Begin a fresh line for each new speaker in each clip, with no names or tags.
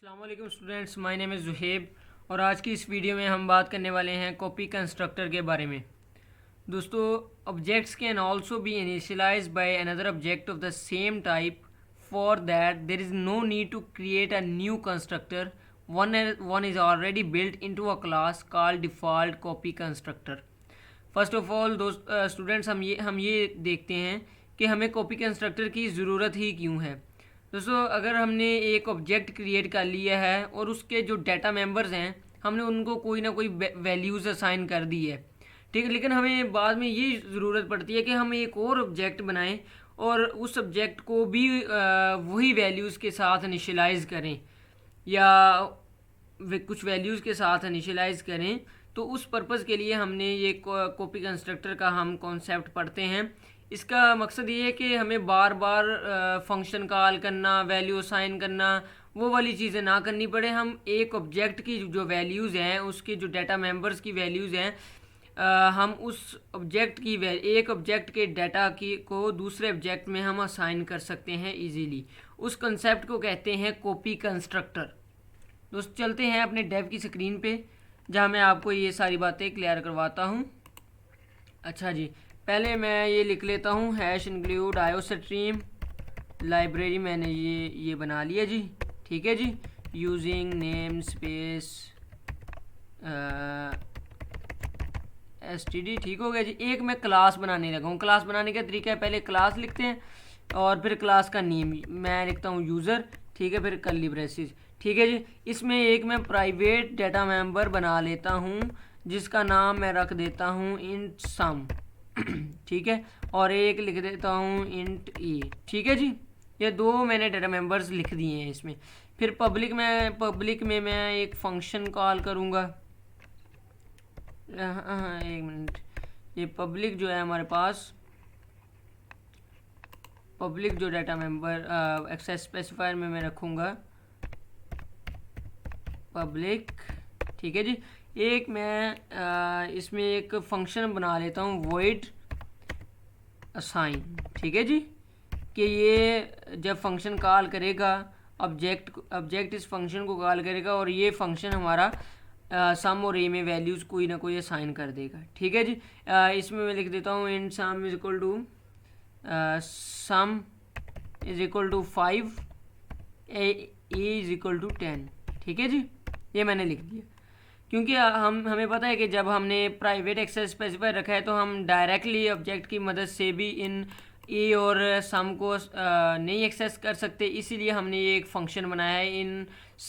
अस्सलाम वालेकुम students, my name is Zuheb और आज की इस वीडियो में हम बात करने वाले हैं कॉपी कंस्ट्रक्टर के बारे में। दोस्तों, objects can also be initialized by another object of the same type. For that there is no need to create a new constructor. One is already built into a class called default copy constructor. First of all दोस्त students, हम ये देखते हैं कि हमें copy constructor की ज़रूरत ही क्यों है। दोस्तों, अगर हमने एक ऑब्जेक्ट क्रिएट कर लिया है और उसके जो डाटा मेंबर्स हैं हमने उनको कोई ना कोई वैल्यूज़ असाइन कर दी है, ठीक है, लेकिन हमें बाद में ये ज़रूरत पड़ती है कि हम एक और ऑब्जेक्ट बनाएं और उस ऑब्जेक्ट को भी वही वैल्यूज़ के साथ इनिशियलाइज़ करें या वे कुछ वैल्यूज़ के साथ इनिशियलाइज़ करें। तो उस पर्पज़ के लिए हमने ये कॉपी कंस्ट्रक्टर का हम कॉन्सेप्ट पढ़ते हैं। इसका मकसद ये है कि हमें बार बार फंक्शन कॉल करना, वैल्यू असाइन करना, वो वाली चीज़ें ना करनी पड़े। हम एक ऑब्जेक्ट की जो वैल्यूज़ हैं, उसके जो डाटा मेंबर्स की वैल्यूज़ हैं, हम उस ऑब्जेक्ट की एक ऑब्जेक्ट के डाटा की को दूसरे ऑब्जेक्ट में हम असाइन कर सकते हैं इजीली। उस कंसेप्ट को कहते हैं कॉपी कंस्ट्रक्टर। दोस्त, चलते हैं अपने डेव की स्क्रीन पे जहाँ मैं आपको ये सारी बातें क्लियर करवाता हूँ। अच्छा जी, पहले मैं ये लिख लेता हूँ हैश इंक्लूड आयो स्ट्रीम लाइब्रेरी। मैंने ये बना लिया जी, ठीक है जी। यूजिंग नेम स्पेस std, ठीक हो गया जी। एक मैं क्लास बनाने लगा हूँ। क्लास बनाने का तरीका है, पहले क्लास लिखते हैं और फिर क्लास का नेम मैं लिखता हूँ यूज़र, ठीक है, फिर कर्ली ब्रेसेस, ठीक है जी। इसमें एक मैं प्राइवेट डाटा मेंबर बना लेता हूँ जिसका नाम मैं रख देता हूँ इंट सम ठीक है, और एक लिख देता हूँ इंट ई, ठीक है जी। ये दो मैंने डाटा मेंबर्स लिख दिए हैं इसमें। फिर पब्लिक में मैं एक फंक्शन कॉल करूँगा। हाँ, एक मिनट। ये पब्लिक जो है हमारे पास, पब्लिक जो डाटा मेंबर एक्सेस स्पेसिफायर में मैं रखूँगा पब्लिक, ठीक है जी। एक मैं इसमें एक फंक्शन बना लेता हूँ वॉइड असाइन, ठीक है जी, कि ये जब फंक्शन कॉल करेगा, ऑब्जेक्ट इस फंक्शन को कॉल करेगा और ये फंक्शन हमारा सम और ए में वैल्यूज़ कोई ना कोई असाइन कर देगा, ठीक है जी। इसमें मैं लिख देता हूँ int sum is equal to sum is equal to 5, a is equal to 10, ठीक है जी। ये मैंने लिख दिया क्योंकि हमें पता है कि जब हमने प्राइवेट एक्सेस स्पेसिफायर रखा है तो हम डायरेक्टली ऑब्जेक्ट की मदद से भी इन ए और सम को नहीं एक्सेस कर सकते। इसीलिए हमने ये एक फंक्शन बनाया है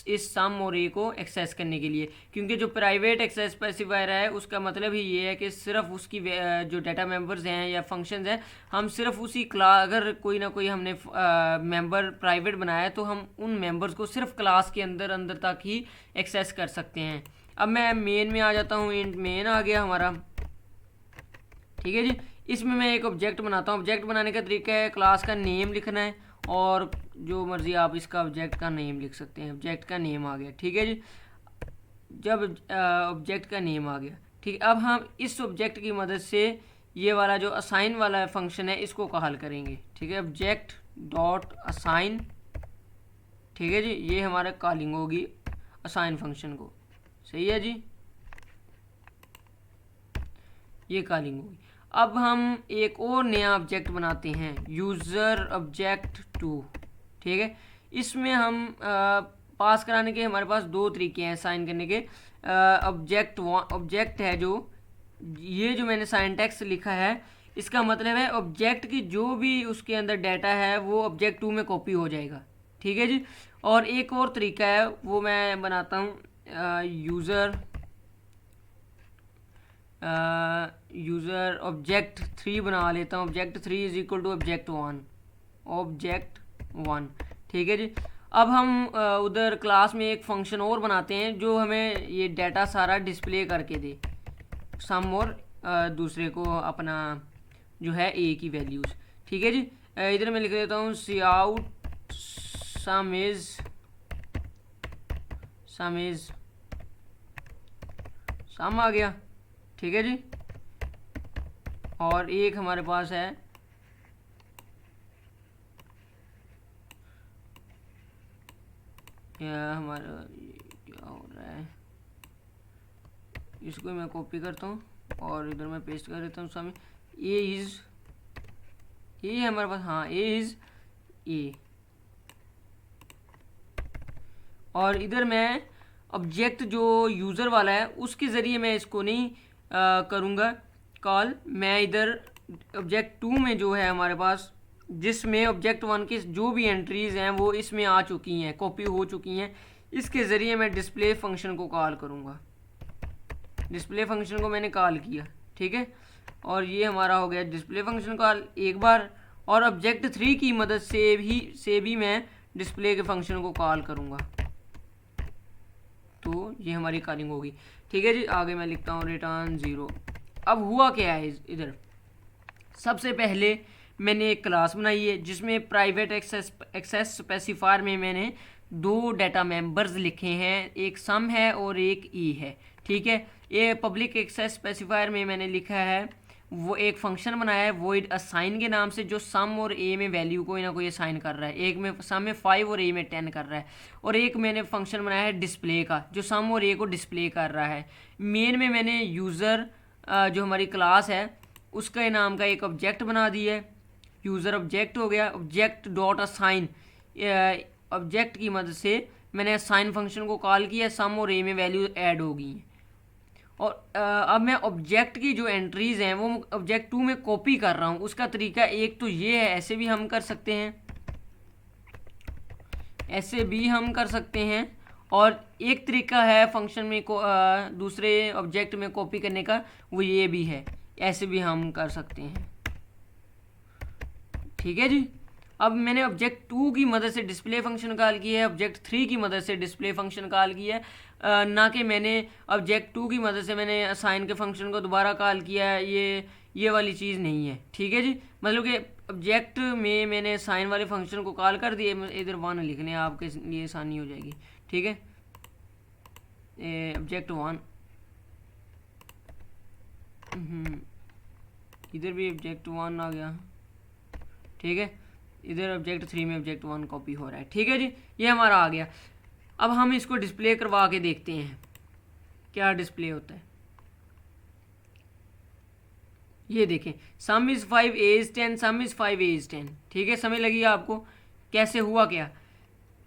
इस सम और ए को एक्सेस करने के लिए। क्योंकि जो प्राइवेट एक्सेस स्पेसिफायर है उसका मतलब ही ये है कि सिर्फ उसकी जो डाटा मेंबर्स हैं या फंक्शंस हैं, हम सिर्फ उसी क्लास, अगर कोई ना कोई हमने मेंबर प्राइवेट बनाया है तो हम उन मेंबर्स को सिर्फ क्लास के अंदर अंदर तक ही एक्सेस कर सकते हैं। अब मैं मेन में आ जाता हूँ। इंट मेन आ गया हमारा, ठीक है जी। इसमें मैं एक ऑब्जेक्ट बनाता हूँ। ऑब्जेक्ट बनाने का तरीका है क्लास का नेम लिखना है और जो मर्जी आप इसका ऑब्जेक्ट का नेम लिख सकते हैं। ऑब्जेक्ट का नेम आ गया, ठीक है जी। जब ऑब्जेक्ट का नेम आ गया, ठीक, अब हम इस ऑब्जेक्ट की मदद से ये वाला जो असाइन वाला फंक्शन है इसको कॉल करेंगे, ठीक है। ऑब्जेक्ट डॉट असाइन, ठीक है जी। ये हमारा कॉलिंग होगी असाइन फंक्शन को, सही है जी, ये कॉलिंग होगी। अब हम एक और नया ऑब्जेक्ट बनाते हैं यूज़र ऑब्जेक्ट 2, ठीक है। इसमें हम पास कराने के हमारे पास दो तरीके हैं साइन करने के। ऑब्जेक्ट है जो ये जो मैंने सिंटैक्स लिखा है इसका मतलब है ऑब्जेक्ट की जो भी उसके अंदर डाटा है वो ऑब्जेक्ट 2 में कॉपी हो जाएगा, ठीक है जी। और एक और तरीका है वो मैं बनाता हूँ यूज़र ऑब्जेक्ट 3 बना लेता हूँ। Object 3 is equal to object 1, ठीक है जी। अब हम उधर क्लास में एक फंक्शन और बनाते हैं जो हमें ये डाटा सारा डिस्प्ले करके दे, सम और दूसरे को अपना जो है ए की वैल्यूज़, ठीक है जी। इधर मैं लिख देता हूँ सी आउट सम आ गया, ठीक है जी। और एक हमारे पास है हमारा क्या हो रहा है, इसको मैं कॉपी करता हूँ और इधर मैं पेस्ट कर देता हूँ सामने। ए इज़ ए हमारे पास, हाँ ए इज़ ए, और इधर मैं ऑब्जेक्ट जो यूज़र वाला है उसके ज़रिए मैं इसको नहीं करूँगा कॉल। मैं इधर ऑब्जेक्ट 2 में जो है हमारे पास, जिसमें ऑब्जेक्ट 1 की जो भी एंट्रीज़ हैं वो इसमें आ चुकी हैं, कॉपी हो चुकी हैं, इसके ज़रिए मैं डिस्प्ले फंक्शन को कॉल करूँगा। डिस्प्ले फंक्शन को मैंने कॉल किया, ठीक है, और ये हमारा हो गया डिस्प्ले फंक्शन कॉल एक बार। और ऑब्जेक्ट 3 की मदद से भी मैं डिस्प्ले के फंक्शन को कॉल करूँगा, तो ये हमारी कॉलिंग होगी। ठीक है जी, आगे मैं लिखता हूँ रिटर्न 0। अब हुआ क्या है इधर, सबसे पहले मैंने एक क्लास बनाई है जिसमें प्राइवेट एक्सेस स्पेसिफायर में मैंने 2 डाटा मेंबर्स लिखे हैं, एक सम है और एक ई है। ठीक है, ये पब्लिक एक्सेस स्पेसिफायर में मैंने लिखा है, वो एक फंक्शन बनाया है वॉइड असाइन के नाम से, जो सम और ए में वैल्यू कोई ना कोई असाइन कर रहा है। एक में सम में 5 और ए में 10 कर रहा है। और एक मैंने फंक्शन बनाया है डिस्प्ले का, जो सम और ए को डिस्प्ले कर रहा है। मेन में मैंने यूज़र जो हमारी क्लास है उसका नाम का एक ऑब्जेक्ट बना दिया है, यूज़र ऑब्जेक्ट हो गया। ऑब्जेक्ट डॉट असाइन, ऑब्जेक्ट की मदद से मैंने असाइन फंक्शन को कॉल किया, सम और ए में वैल्यू ऐड हो गई हैं। और अब मैं ऑब्जेक्ट की जो एंट्रीज़ हैं वो ऑब्जेक्ट 2 में कॉपी कर रहा हूँ। उसका तरीका एक तो ये है, ऐसे भी हम कर सकते हैं, ऐसे भी हम कर सकते हैं, और एक तरीका है फंक्शन में दूसरे ऑब्जेक्ट में कॉपी करने का, वो ये भी है, ऐसे भी हम कर सकते हैं। ठीक है जी, अब मैंने ऑब्जेक्ट 2 की मदद से डिस्प्ले फंक्शन कॉल किया है, ऑब्जेक्ट 3 की मदद से डिस्प्ले फंक्शन कॉल किया है, ना कि मैंने ऑब्जेक्ट 2 की मदद से मैंने असाइन के फंक्शन को दोबारा कॉल किया है। ये वाली चीज़ नहीं है। ठीक है जी, मतलब कि ऑब्जेक्ट में मैंने असाइन वाले फंक्शन को कॉल कर दिया, इधर 1 लिखने आपके लिए आसानी हो जाएगी। ठीक है, ऑब्जेक्ट 1, इधर भी ऑब्जेक्ट 1 आ गया। ठीक है, इधर ऑब्जेक्ट 3 में ऑब्जेक्ट 1 कॉपी हो रहा है। ठीक है जी, ये हमारा आ गया। अब हम इसको डिस्प्ले करवा के देखते हैं क्या डिस्प्ले होता है। ये देखें, सम is 5 A is 10, some is 5 A is 10। ठीक है, समझ लगी आपको कैसे हुआ क्या।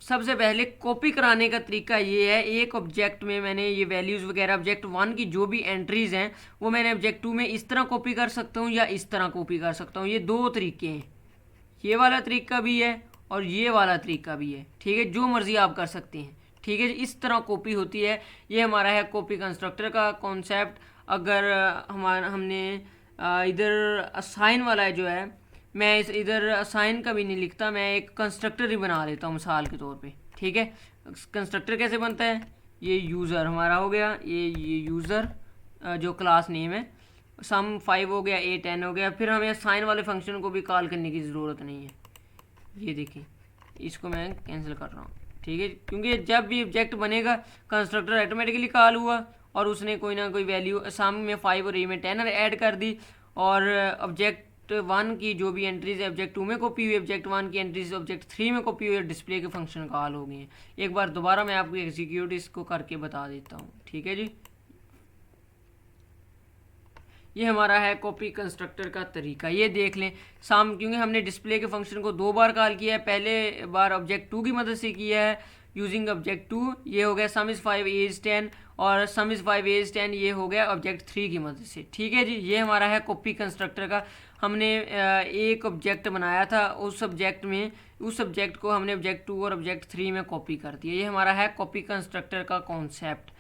सबसे पहले कॉपी कराने का तरीका ये है, एक ऑब्जेक्ट में मैंने ये वैल्यूज़ वगैरह ऑब्जेक्ट 1 की जो भी एंट्रीज़ हैं वो मैंने ऑब्जेक्ट 2 में इस तरह कॉपी कर सकता हूँ या इस तरह कॉपी कर सकता हूँ। ये 2 तरीके हैं, ये वाला तरीका भी है और ये वाला तरीका भी है। ठीक है, जो मर्ज़ी आप कर सकते हैं। ठीक है, इस तरह कॉपी होती है। ये हमारा है कॉपी कंस्ट्रक्टर का कॉन्सेप्ट। अगर हमने इधर असाइन वाला है जो है, मैं इधर असाइन का भी नहीं लिखता, मैं एक कंस्ट्रक्टर ही बना लेता हूँ मिसाल के तौर पे। ठीक है, कंस्ट्रक्टर कैसे बनता है, ये यूज़र हमारा हो गया, ये यूज़र जो क्लास नेम है, सम 5 हो गया, ए 10 हो गया। फिर हमें साइन वाले फंक्शन को भी कॉल करने की ज़रूरत नहीं है। ये देखिए, इसको मैं कैंसिल कर रहा हूँ। ठीक है, क्योंकि जब भी ऑब्जेक्ट बनेगा कंस्ट्रक्टर ऑटोमेटिकली कॉल हुआ और उसने कोई ना कोई वैल्यू सम में 5 और ए में 10 ऐड कर दी, और ऑब्जेक्ट 1 की जो भी एंट्रीज है ऑब्जेक्ट 2 में कॉपी हुई, ऑब्जेक्ट 1 की एंट्रीज ऑब्जेक्ट 3 में कॉपी हुई और डिस्प्ले के फंक्शन कॉल हो गए हैं। एक बार दोबारा मैं आपको एग्जीक्यूट इसको करके बता देता हूँ। ठीक है जी, ये हमारा है कॉपी कंस्ट्रक्टर का तरीका। ये देख लें, क्योंकि हमने डिस्प्ले के फंक्शन को 2 बार कॉल किया है, पहले बार ऑब्जेक्ट 2 की मदद से किया है यूजिंग ऑब्जेक्ट 2, ये हो गया सम इज़ 5 ए इज़ 10, और सम इज़ 5 ए इज़ 10 ये हो गया ऑब्जेक्ट 3 की मदद से। ठीक है जी, ये हमारा है कॉपी कंस्ट्रक्टर का। हमने एक ऑब्जेक्ट बनाया था, उस ऑब्जेक्ट को हमने ऑब्जेक्ट 2 और ऑब्जेक्ट 3 में कॉपी कर दिया। ये हमारा है कॉपी कंस्ट्रक्टर का कॉन्सेप्ट।